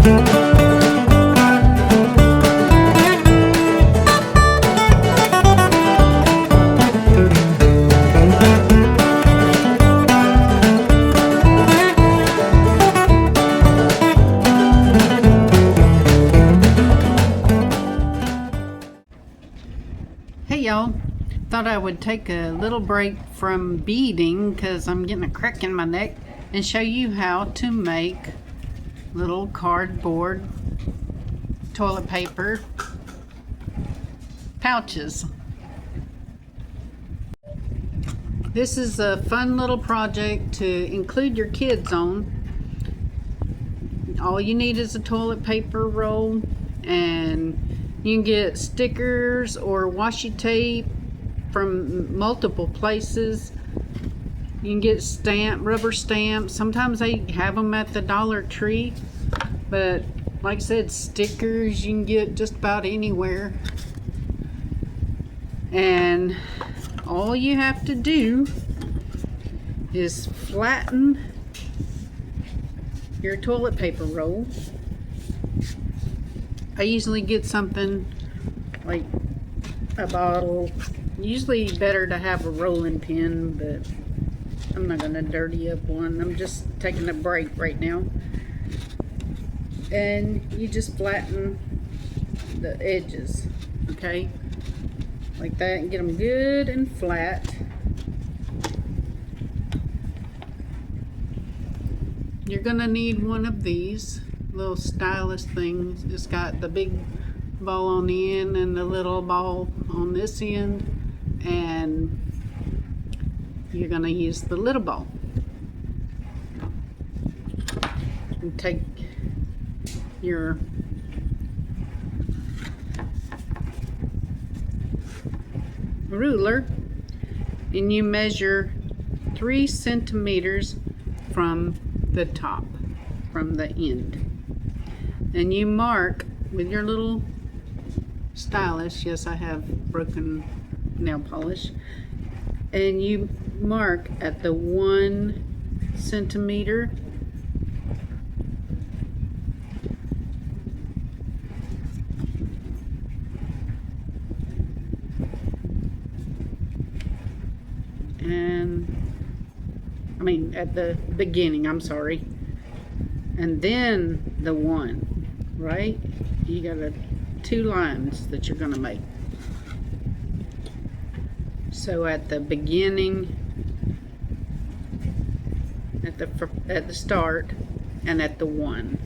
Hey y'all, thought I would take a little break from beading because I'm getting a crack in my neck and show you how to make little cardboard toilet paper pouches. This is a fun little project to include your kids on. All you need is a toilet paper roll, and you can get stickers or washi tape from multiple places. You can get rubber stamps. Sometimes they have them at the Dollar Tree, but like I said, stickers you can get just about anywhere. And all you have to do is flatten your toilet paper roll. I usually get something like a bottle. Usually better to have a rolling pin, but I'm not going to dirty up one. I'm just taking a break right now. And you just flatten the edges, okay? Like that, and get them good and flat. You're going to need one of these little stylus things. It's got the big ball on the end and the little ball on this end, and you're going to use the little ball. And take your ruler and you measure 3 centimeters from the top, from the end. And you mark with your little stylus. Yes, I have broken nail polish. And you mark at the 1 centimeter. And I mean at the beginning, I'm sorry. And then the 1. Right? You got 2 lines that you're going to make. So at the beginning, at the start, and at the 1,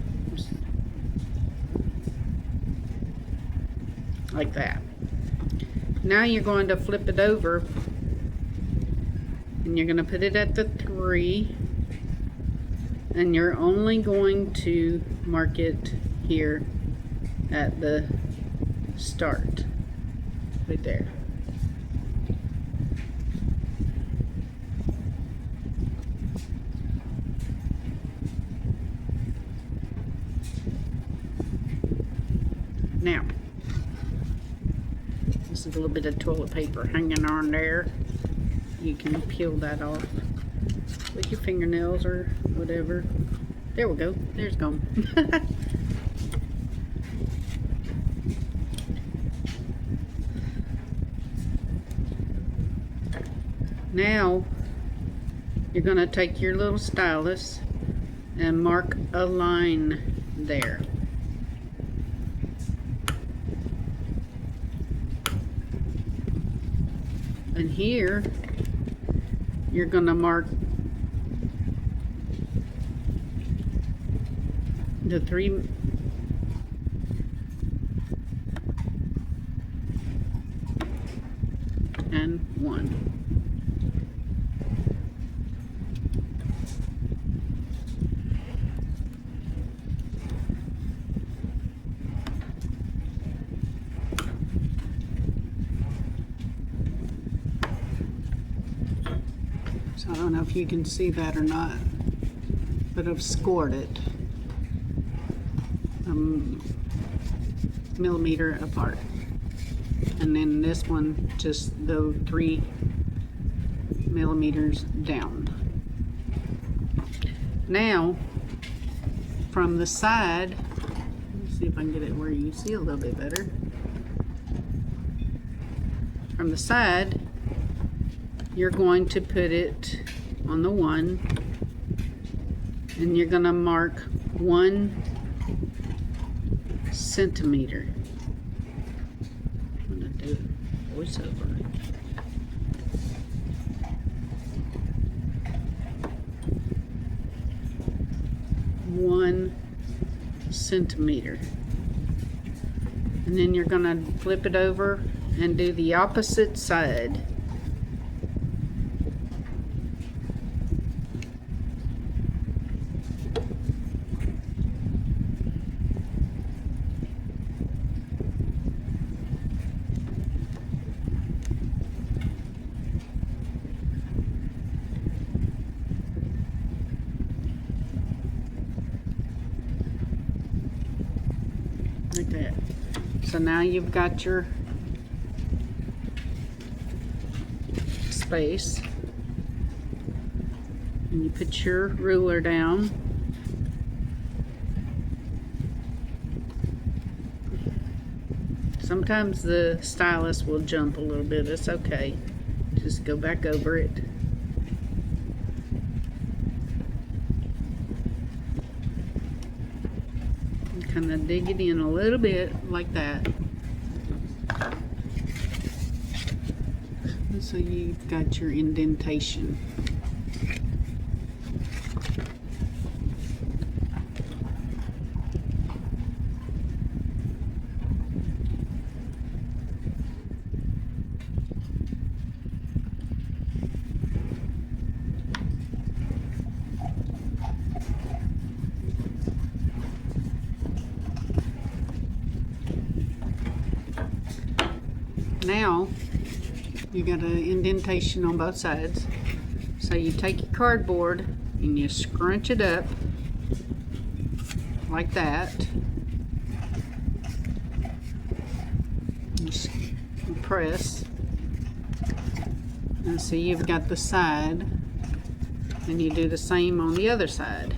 like that. Now you're going to flip it over, and you're going to put it at the 3, and you're only going to mark it here at the start, right there. Now, this is a little bit of toilet paper hanging on there. You can peel that off with your fingernails or whatever. There we go. There's gone. Now you're going to take your little stylus and mark a line there. And here you're going to mark the 3 and 1. So I don't know if you can see that or not, but I've scored it millimeter apart. And then this one just go 3 millimeters down. Now from the side see if I can get it where you see a little bit better. From the side, you're going to put it on the 1, and you're going to mark 1 centimeter. I'm going to do voiceover. One centimeter. And then you're going to flip it over and do the opposite side. Like that. So now you've got your space, and you put your ruler down. Sometimes the stylus will jump a little bit. It's okay. Just go back over it. Kind of dig it in a little bit like that. And so you've got your indentation. Now you got an indentation on both sides, so you take your cardboard and you scrunch it up like that. You press, and so you've got the side, and you do the same on the other side.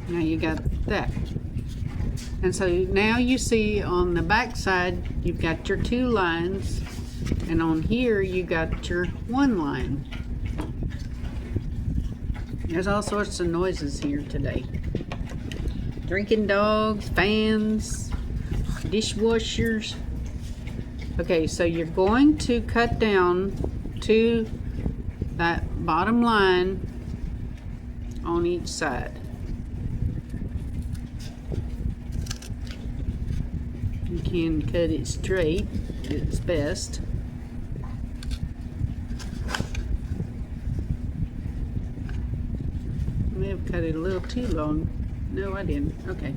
Now you got that. And so now you see on the back side you've got your 2 lines, and on here you got your 1 line. There's all sorts of noises here today. Drinking dogs, fans, dishwashers. Okay, so you're going to cut down to that bottom line on each side. You can cut it straight, it's best. I may have cut it a little too long. No, I didn't. Okay.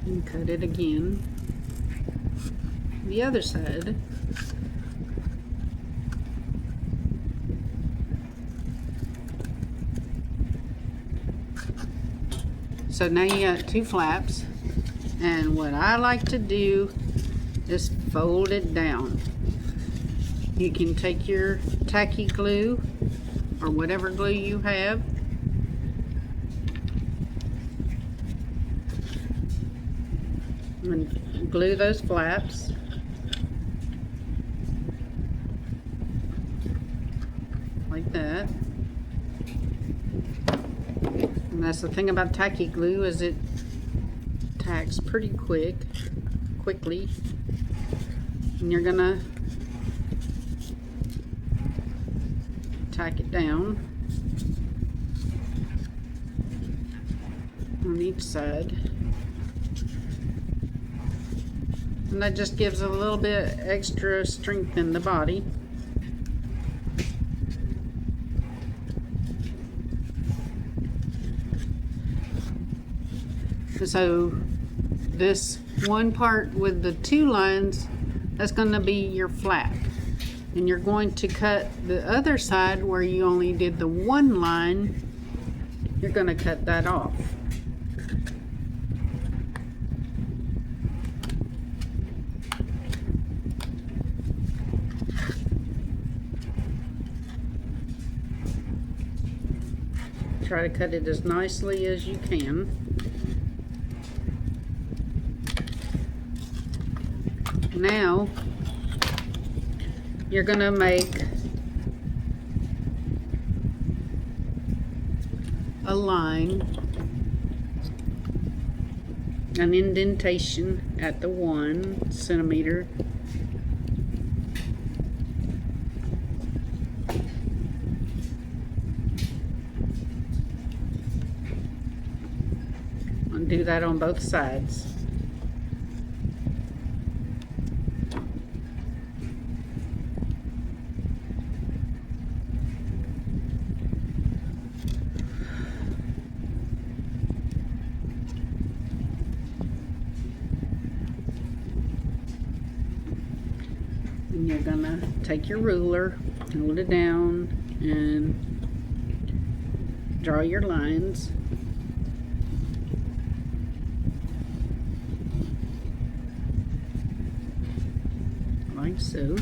And cut it again. The other side. So now you got 2 flaps, and what I like to do is fold it down. You can take your tacky glue or whatever glue you have, and glue those flaps. Like that. And that's the thing about tacky glue, is it tacks pretty quickly. And you're gonna tack it down on each side. And that just gives a little bit extra strength in the body. So this one part with the 2 lines, that's going to be your flap. And you're going to cut the other side where you only did the one line. You're going to cut that off. Try to cut it as nicely as you can. Now you're going to make a line, an indentation at the 1 centimeter. And do that on both sides. And you're gonna take your ruler, hold it down, and draw your lines. Like so.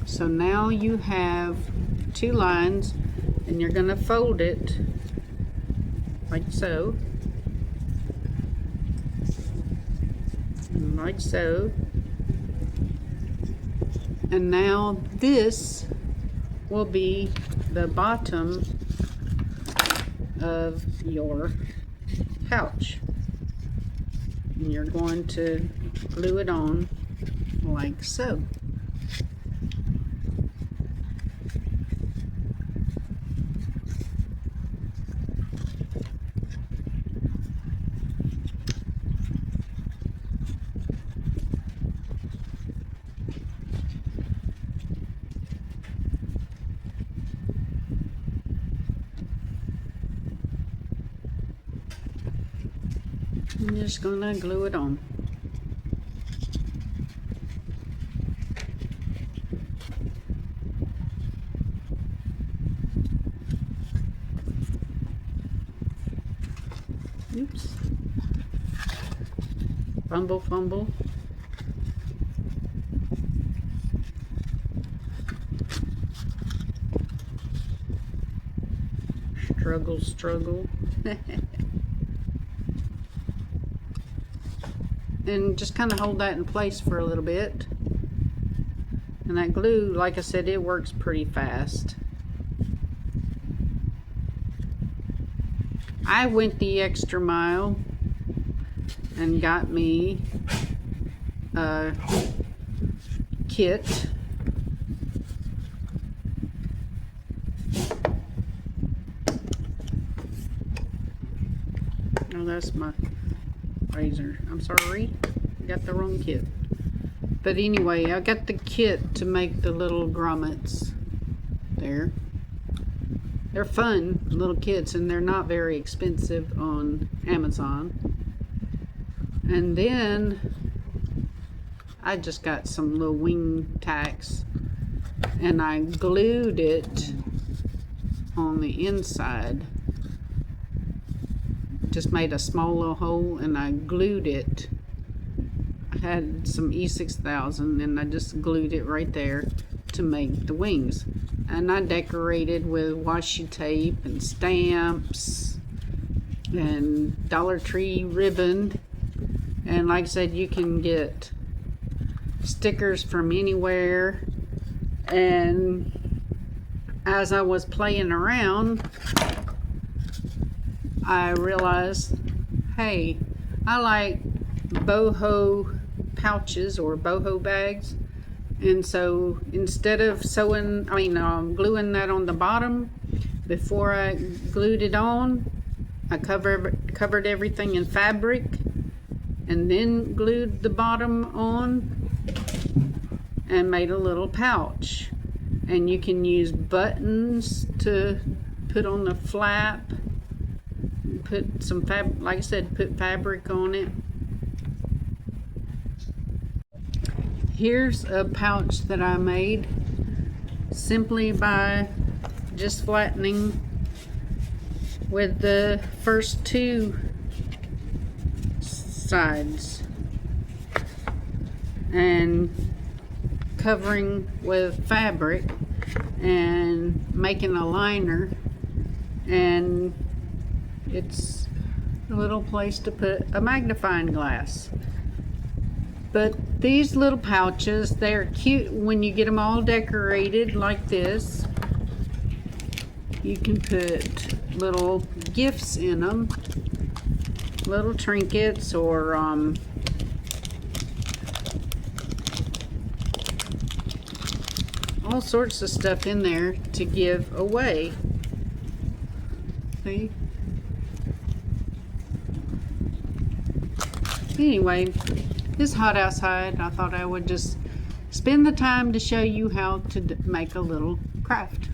So now you have 2 lines, and you're going to fold it like so, and like so. And now this will be the bottom of your pouch, and you're going to glue it on like so. I'm just gonna glue it on. Oops. Fumble, fumble. Struggle, struggle. And just kind of hold that in place for a little bit. And that glue, like I said, it works pretty fast. I went the extra mile and got me a kit. Oh, that's my razor. I'm sorry, I got the wrong kit. But anyway, I got the kit to make the little grommets there. They're fun little kits, and they're not very expensive on Amazon. And then I just got some little wing tacks, and I glued it on the inside. Just made a small little hole, and I glued it. I had some E6000, and I just glued it right there to make the wings. And I decorated with washi tape and stamps and Dollar Tree ribbon. And like I said, you can get stickers from anywhere. And as I was playing around, I realized, hey, I like boho pouches or boho bags. And so instead of gluing that on the bottom, before I glued it on, I covered everything in fabric and then glued the bottom on and made a little pouch. And you can use buttons to put on the flap, put some like I said, put fabric on it. Here's a pouch that I made simply by just flattening with the first two sides and covering with fabric and making a liner, and it's a little place to put a magnifying glass. But these little pouches, they're cute when you get them all decorated like this. You can put little gifts in them, little trinkets, or all sorts of stuff in there to give away. See? Anyway, it's hot outside. I thought I would just spend the time to show you how to make a little craft.